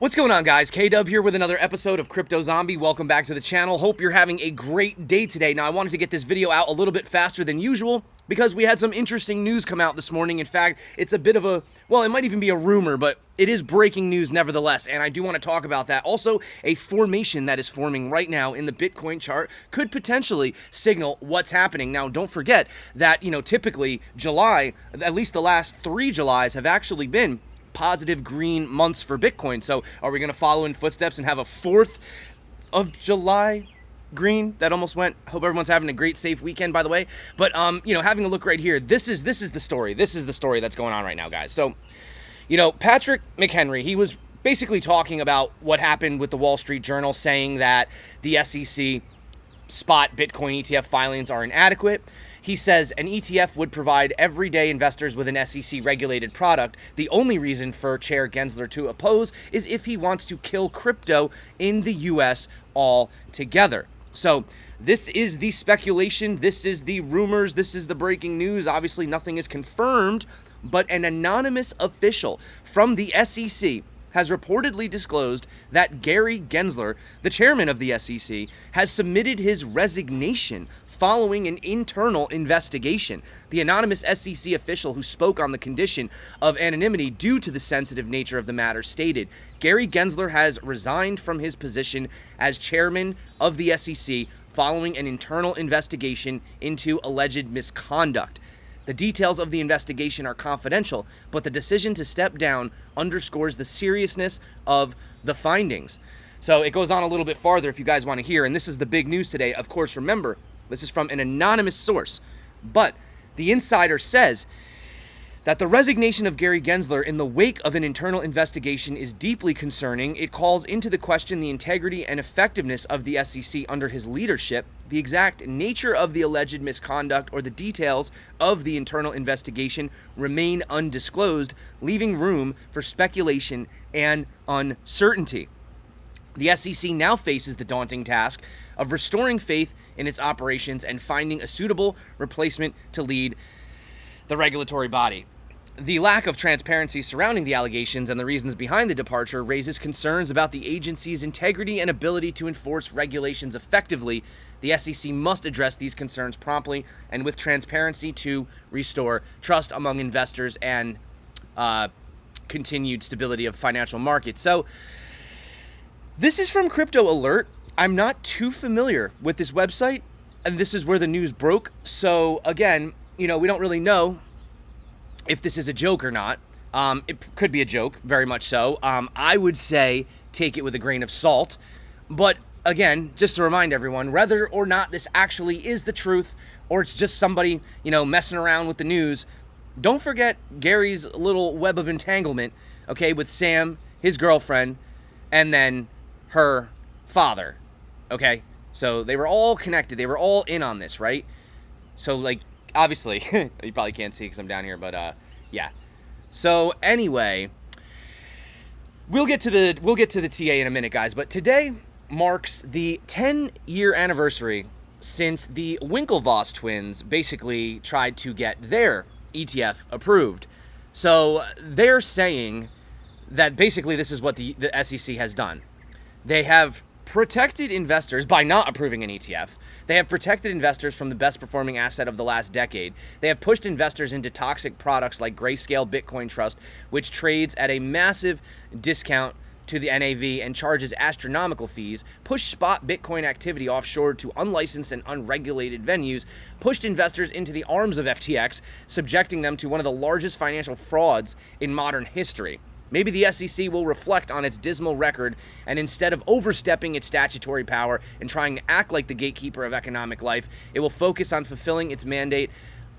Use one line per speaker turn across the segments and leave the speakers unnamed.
What's going on, guys? K-Dub here with another episode of Crypto Zombie. Welcome back to the channel. Hope you're having a great day today. Now, I wanted to get this video out a little bit faster than usual because we had some interesting news come out this morning. In fact, it's a bit of a, well, it might even be a rumor, but it is breaking news nevertheless, and I do want to talk about that. Also, a formation that is forming right now in the Bitcoin chart could potentially signal what's happening. Now, don't forget that, typically July, at least the last 3 Julys have actually been positive green months for Bitcoin. So are we going to follow in footsteps and have a 4th of July green? That almost went. Hope everyone's having a great, safe weekend, by the way. But, having a look right here, this is the story. This is the story that's going on right now, guys. So, Patrick McHenry, he was basically talking about what happened with the Wall Street Journal, saying that the SEC spot Bitcoin ETF filings are inadequate. He says an ETF would provide everyday investors with an SEC-regulated product. The only reason for Chair Gensler to oppose is if he wants to kill crypto in the U.S. altogether. So this is the speculation, this is the rumors, this is the breaking news. Obviously, nothing is confirmed, but an anonymous official from the SEC has reportedly disclosed that Gary Gensler, the chairman of the SEC, has submitted his resignation following an internal investigation. The anonymous SEC official who spoke on the condition of anonymity due to the sensitive nature of the matter stated, Gary Gensler has resigned from his position as chairman of the SEC following an internal investigation into alleged misconduct. The details of the investigation are confidential, but the decision to step down underscores the seriousness of the findings. So it goes on a little bit farther if you guys want to hear, and this is the big news today. Of course, remember, this is from an anonymous source, but the insider says that the resignation of Gary Gensler in the wake of an internal investigation is deeply concerning. It calls into the question the integrity and effectiveness of the SEC under his leadership. The exact nature of the alleged misconduct or the details of the internal investigation remain undisclosed, leaving room for speculation and uncertainty. The SEC now faces the daunting task of restoring faith in its operations and finding a suitable replacement to lead the regulatory body. The lack of transparency surrounding the allegations and the reasons behind the departure raises concerns about the agency's integrity and ability to enforce regulations effectively. The SEC must address these concerns promptly and with transparency to restore trust among investors and continued stability of financial markets. So, this is from Crypto Alert. I'm not too familiar with this website, and this is where the news broke. So, again, we don't really know if this is a joke or not. It could be a joke, very much so. I would say take it with a grain of salt. But again, just to remind everyone, whether or not this actually is the truth or it's just somebody, messing around with the news, don't forget Gary's little web of entanglement, okay, with Sam, his girlfriend, and then her father, okay? So they were all connected. They were all in on this, right? So, obviously, you probably can't see because I'm down here, but yeah. So anyway, we'll get to the TA in a minute, guys. But today marks the 10-year anniversary since the Winklevoss twins basically tried to get their ETF approved. So they're saying that basically this is what the SEC has done. They have protected investors by not approving an ETF. They have protected investors from the best performing asset of the last decade. They have pushed investors into toxic products like Grayscale Bitcoin Trust, which trades at a massive discount to the NAV and charges astronomical fees, pushed spot Bitcoin activity offshore to unlicensed and unregulated venues, pushed investors into the arms of FTX, subjecting them to one of the largest financial frauds in modern history. Maybe the SEC will reflect on its dismal record and instead of overstepping its statutory power and trying to act like the gatekeeper of economic life, it will focus on fulfilling its mandate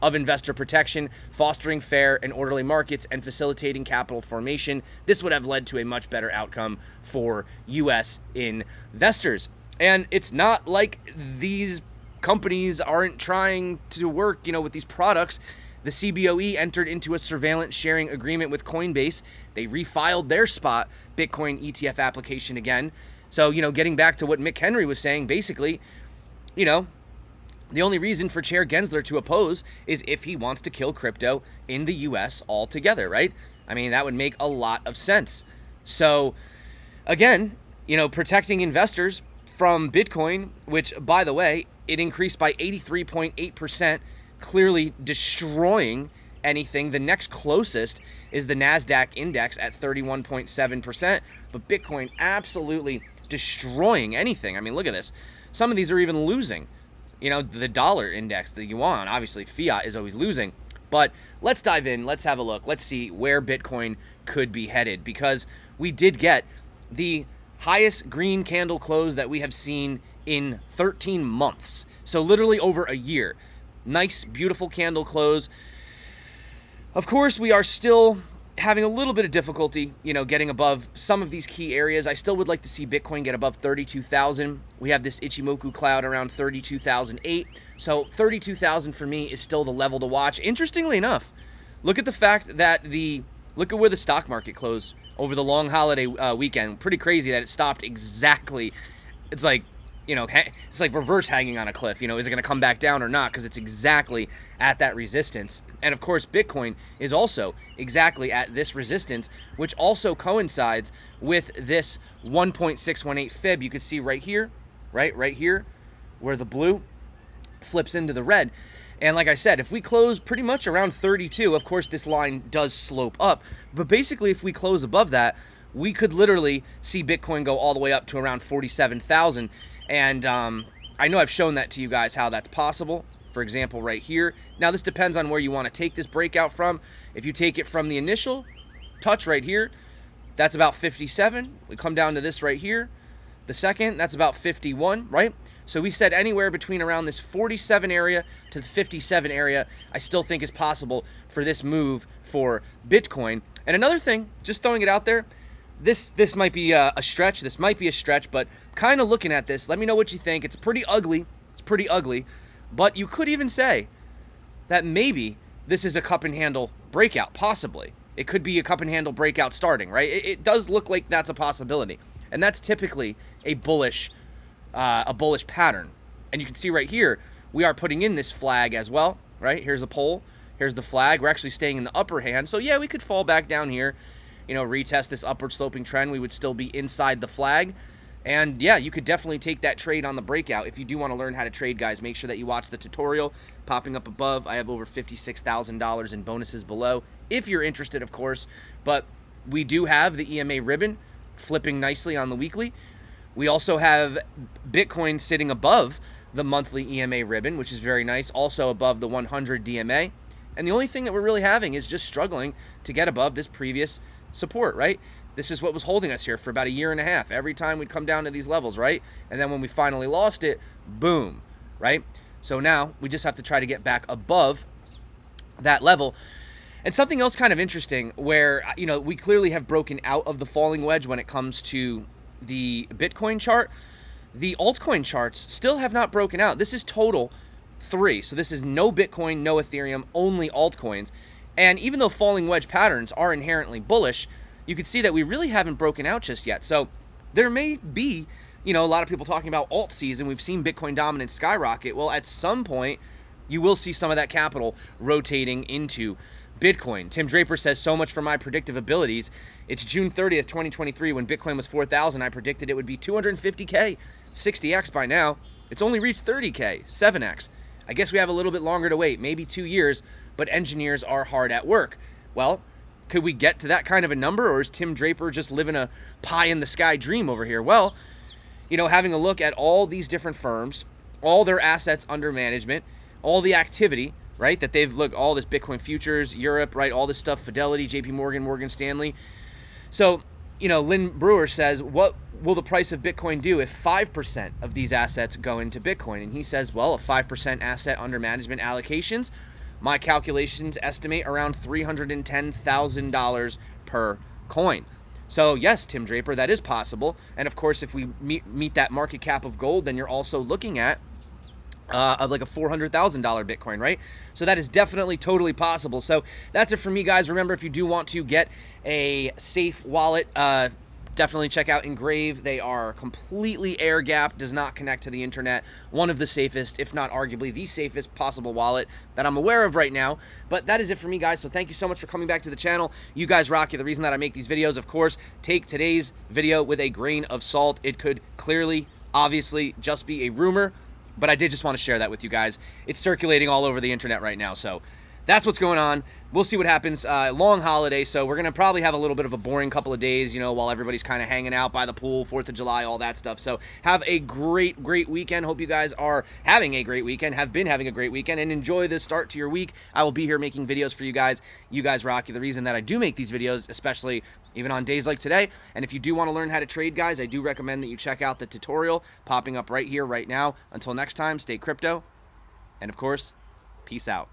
of investor protection, fostering fair and orderly markets, and facilitating capital formation. This would have led to a much better outcome for U.S. investors. And it's not like these companies aren't trying to work, with these products. The CBOE entered into a surveillance sharing agreement with Coinbase. They refiled their spot Bitcoin ETF application again. So, getting back to what McHenry was saying, basically, the only reason for Chair Gensler to oppose is if he wants to kill crypto in the U.S. altogether, right? I mean, that would make a lot of sense. So, again, protecting investors from Bitcoin, which, by the way, it increased by 83.8%, clearly destroying anything. The next closest is the NASDAQ index at 31.7%, but Bitcoin absolutely destroying anything. I mean, look at this. Some of these are even losing. The dollar index, the yuan, obviously fiat is always losing. But let's dive in. Let's have a look. Let's see where Bitcoin could be headed, because we did get the highest green candle close that we have seen in 13 months. So literally over a year. Nice, beautiful candle close. Of course, we are still having a little bit of difficulty, getting above some of these key areas. I still would like to see Bitcoin get above 32,000. We have this Ichimoku cloud around 32,008. So 32,000 for me is still the level to watch. Interestingly enough, look at the fact that look at where the stock market closed over the long holiday weekend. Pretty crazy that it stopped exactly. It's like, it's like reverse hanging on a cliff. Is it going to come back down or not? Because it's exactly at that resistance. And of course, Bitcoin is also exactly at this resistance, which also coincides with this 1.618 fib. You can see right here, right here, where the blue flips into the red. And like I said, if we close pretty much around 32, of course, this line does slope up. But basically, if we close above that, we could literally see Bitcoin go all the way up to around 47,000. And I know I've shown that to you guys how that's possible. For example, right here. Now, this depends on where you want to take this breakout from. If you take it from the initial touch right here, that's about 57. We come down to this right here. The second, that's about 51, right? So we said anywhere between around this 47 area to the 57 area, I still think is possible for this move for Bitcoin. And another thing, just throwing it out there, this might be a stretch. This might be a stretch, but kind of looking at this, let me know what you think. It's pretty ugly. It's pretty ugly. But you could even say that maybe this is a cup and handle breakout, possibly. It could be a cup and handle breakout starting, right? It does look like that's a possibility. And that's typically a bullish pattern. And you can see right here, we are putting in this flag as well, right? Here's a pole. Here's the flag. We're actually staying in the upper hand. So yeah, we could fall back down here, retest this upward sloping trend. We would still be inside the flag. And yeah, you could definitely take that trade on the breakout. If you do want to learn how to trade, guys, make sure that you watch the tutorial popping up above. I have over $56,000 in bonuses below, if you're interested, of course. But we do have the EMA ribbon flipping nicely on the weekly. We also have Bitcoin sitting above the monthly EMA ribbon, which is very nice, also above the 100 DMA. And the only thing that we're really having is just struggling to get above this previous support, right? This is what was holding us here for about a year and a half. Every time we'd come down to these levels, right? And then when we finally lost it, boom, right? So now we just have to try to get back above that level. And something else kind of interesting where, we clearly have broken out of the falling wedge when it comes to the Bitcoin chart. The altcoin charts still have not broken out. This is total 3. So this is no Bitcoin, no Ethereum, only altcoins. And even though falling wedge patterns are inherently bullish, you can see that we really haven't broken out just yet. So there may be, a lot of people talking about alt season. We've seen Bitcoin dominance skyrocket. Well, at some point, you will see some of that capital rotating into Bitcoin. Tim Draper says, so much for my predictive abilities. It's June 30th, 2023, when Bitcoin was 4,000. I predicted it would be 250K, 60X by now. It's only reached 30K, 7X. I guess we have a little bit longer to wait, maybe 2 years, but engineers are hard at work. Well, could we get to that kind of a number, or is Tim Draper just living a pie-in-the-sky dream over here? Well, having a look at all these different firms, all their assets under management, all the activity, right, that they've looked, all this Bitcoin futures, Europe, right, all this stuff, Fidelity, JP Morgan, Morgan Stanley. So, Lynn Brewer says, what will the price of Bitcoin do if 5% of these assets go into Bitcoin? And he says, well, a 5% asset under management allocations, my calculations estimate around $310,000 per coin. So yes, Tim Draper, that is possible. And of course, if we meet that market cap of gold, then you're also looking at like a $400,000 Bitcoin, right? So that is definitely totally possible. So that's it for me, guys. Remember, if you do want to get a safe wallet Definitely check out Engrave. They are completely air-gapped, does not connect to the internet. One of the safest, if not arguably the safest possible wallet that I'm aware of right now. But that is it for me, guys. So thank you so much for coming back to the channel. You guys rock. You're the reason that I make these videos. Of course, take today's video with a grain of salt. It could clearly, obviously, just be a rumor, but I did just want to share that with you guys. It's circulating all over the internet right now, so that's what's going on. We'll see what happens. Long holiday, so we're going to probably have a little bit of a boring couple of days, you know, while everybody's kind of hanging out by the pool, 4th of July, all that stuff. So have a great weekend. Hope you guys are having a great weekend, have been having a great weekend, and enjoy this start to your week. I will be here making videos for you guys. You guys rock. You're the reason that I do make these videos, especially even on days like today. And if you do want to learn how to trade, guys, I do recommend that you check out the tutorial popping up right here, right now. Until next time, stay crypto, and of course, peace out.